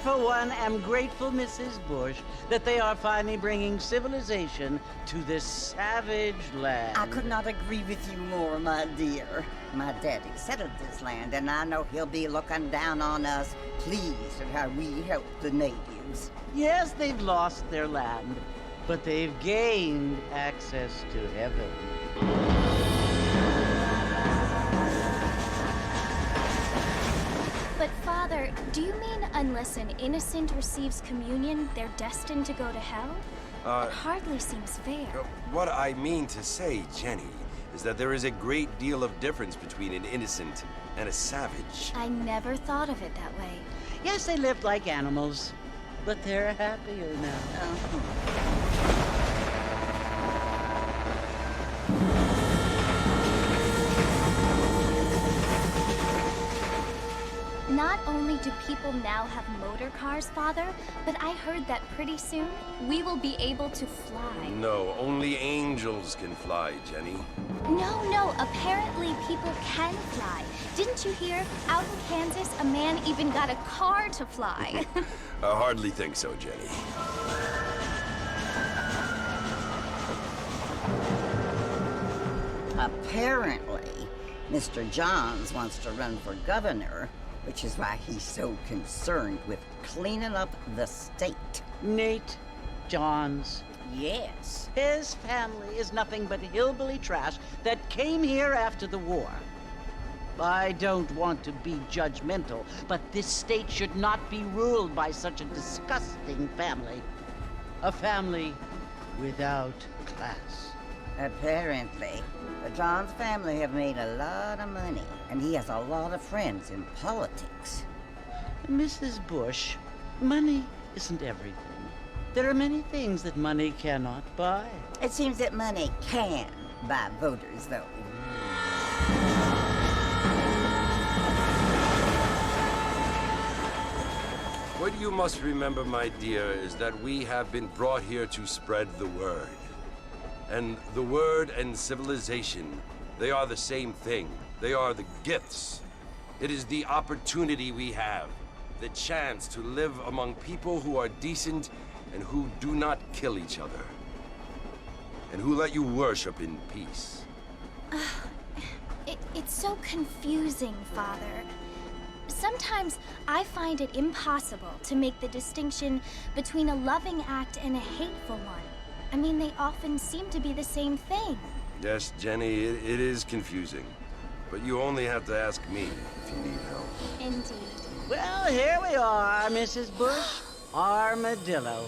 for one, am grateful, Mrs. Bush, that they are finally bringing civilization to this savage land. I could not agree with you more, my dear. My daddy settled this land, and I know he'll be looking down on us, pleased at how we help the natives. Yes, they've lost their land, but they've gained access to heaven. But Father, do you mean unless an innocent receives communion, they're destined to go to hell? It hardly seems fair. What I mean to say, Jenny, is that there is a great deal of difference between an innocent and a savage. I never thought of it that way. Yes, they lived like animals, but they're happier now. Not only do people now have motor cars, Father, but I heard that pretty soon we will be able to fly. No, only angels can fly, Jenny. No, apparently people can fly. Didn't you hear? Out in Kansas, a man even got a car to fly. I hardly think so, Jenny. Apparently, Mr. Johns wants to run for governor, which is why he's so concerned with cleaning up the state. Nate Johns. Yes. His family is nothing but hillbilly trash that came here after the war. I don't want to be judgmental, but this state should not be ruled by such a disgusting family. A family without class. Apparently, the Johns family have made a lot of money, and he has a lot of friends in politics. Mrs. Bush, money isn't everything. There are many things that money cannot buy. It seems that money can buy voters, though. What you must remember, my dear, is that we have been brought here to spread the word. And the word and civilization, they are the same thing. They are the gifts. It is the opportunity we have, the chance to live among people who are decent and who do not kill each other, and who let you worship in peace. It's so confusing, Father. Sometimes I find it impossible to make the distinction between a loving act and a hateful one. I mean, they often seem to be the same thing. Yes, Jenny, it is confusing. But you only have to ask me if you need help. Indeed. Well, here we are, Mrs. Bush. Armadillo.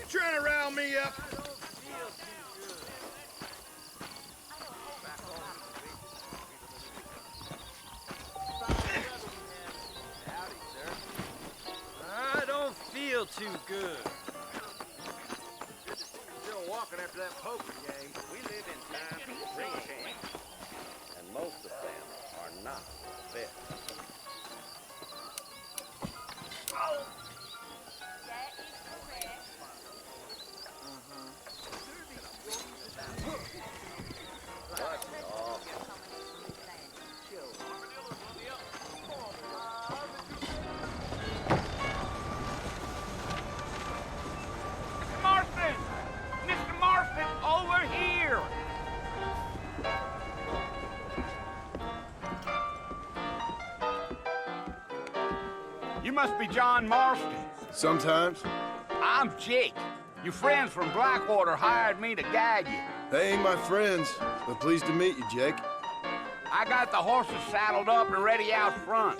Trying to round me up. I don't feel too good. Still walking after that poker game. We live in times of great change, and most of them are not fair. You must be John Marston. Sometimes. I'm Jake. Your friends from Blackwater hired me to guide you. They ain't my friends, but pleased to meet you, Jake. I got the horses saddled up and ready out front.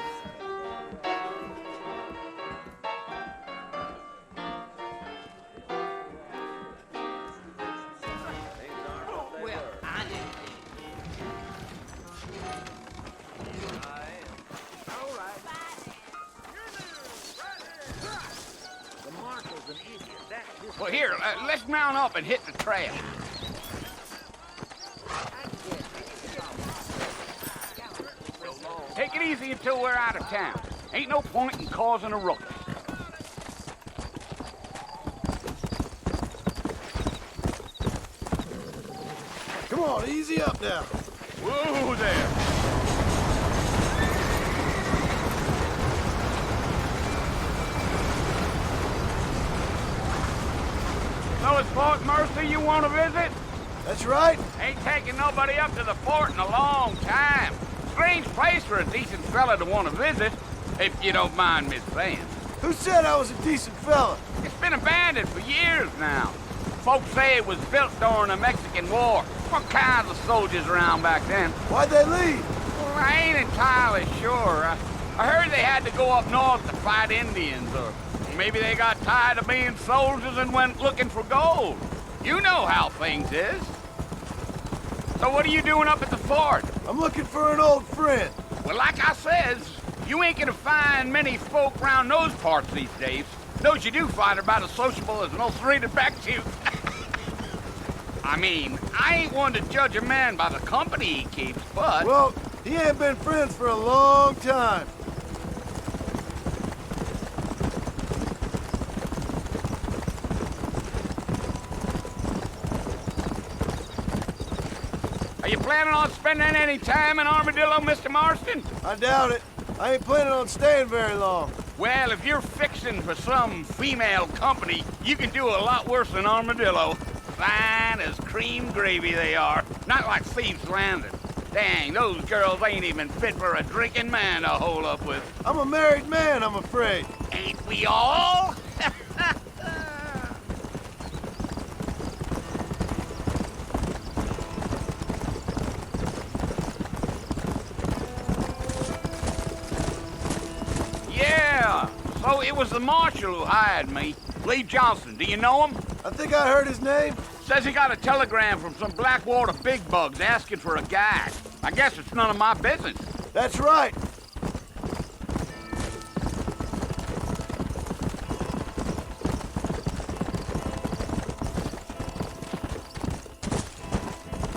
Well, here, let's mount up and hit the trail. Take it easy until we're out of town. Ain't no point in causing a ruckus. Come on, easy up now. Whoa there. So it's Fort Mercy you want to visit? That's right. Ain't taking nobody up to the fort in a long time. Strange place for a decent fella to want to visit, if you don't mind me saying. Who said I was a decent fella? It's been abandoned for years now. Folks say it was built during the Mexican War. What kinds of soldiers around back then? Why'd they leave? Well, I ain't entirely sure. I heard they had to go up north to fight Indians, or maybe they got tired of being soldiers and went looking for gold. You know how things is. So what are you doing up at the fort? I'm looking for an old friend. Well, like I says, you ain't gonna find many folk around those parts these days. Those you do find are about as sociable as an old serrated back tooth. I mean, I ain't one to judge a man by the company he keeps, but... Well, he ain't been friends for a long time. Are you planning on spending any time in Armadillo, Mr. Marston? I doubt it. I ain't planning on staying very long. Well, if you're fixing for some female company, you can do a lot worse than Armadillo. Fine as cream gravy they are. Not like Thieves Landing. Dang, those girls ain't even fit for a drinking man to hole up with. I'm a married man, I'm afraid. Ain't we all? Yeah, so it was the marshal who hired me. Lee Johnson, do you know him? I think I heard his name. Says he got a telegram from some Blackwater big bugs asking for a guide. I guess it's none of my business. That's right.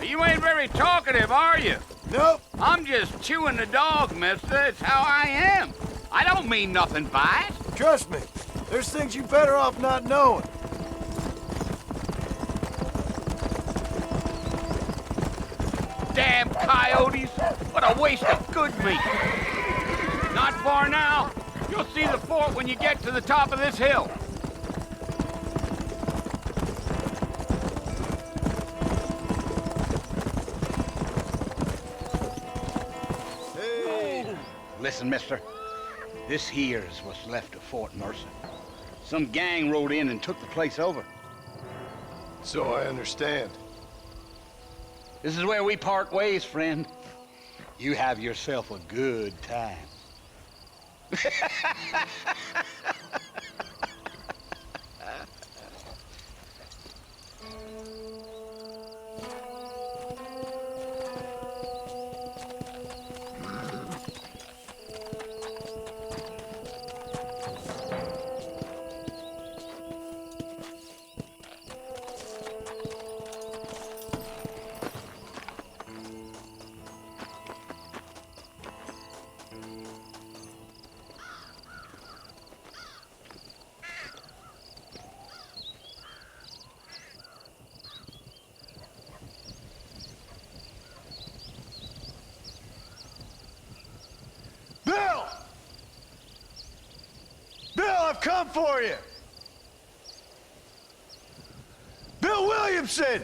You ain't very talkative, are you? Nope. I'm just chewing the dog, mister. It's how I am. I don't mean nothing by it. Trust me. There's things you better off not knowing. Damn coyotes! What a waste of good meat! Not far now. You'll see the fort when you get to the top of this hill. Hey. Listen, mister. This here's what's left of Fort Mercy. Some gang rode in and took the place over. So I understand. This is where we part ways, friend. You have yourself a good time. Bill! Bill, I've come for you! Bill Williamson!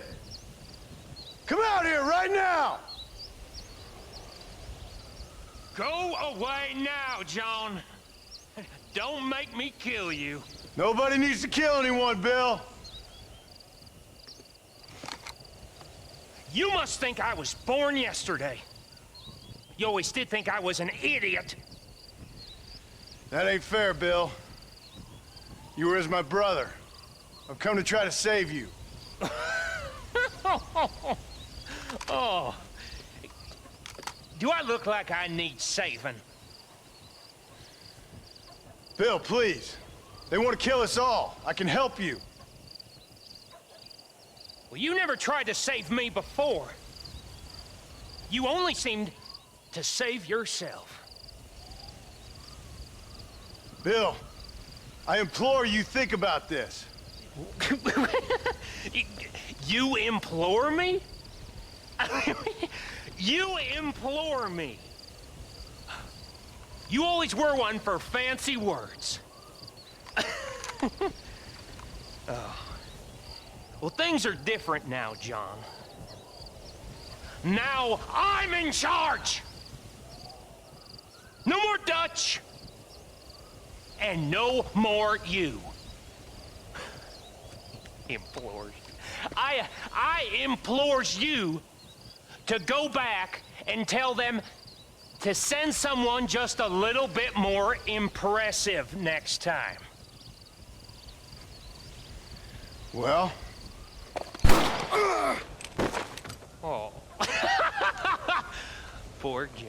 Come out here right now! Go away now, John. Don't make me kill you. Nobody needs to kill anyone, Bill. You must think I was born yesterday. You always did think I was an idiot. That ain't fair, Bill. You were as my brother. I've come to try to save you. Oh. Do I look like I need saving? Bill, please. They want to kill us all. I can help you. Well, you never tried to save me before. You only seemed to save yourself. Bill, I implore you, think about this. You implore me? You implore me. You always were one for fancy words. Oh. Well, things are different now, John. Now I'm in charge! No more Dutch! And no more you. Implores. I implores you to go back and tell them to send someone just a little bit more impressive next time. Well? Oh. Poor John.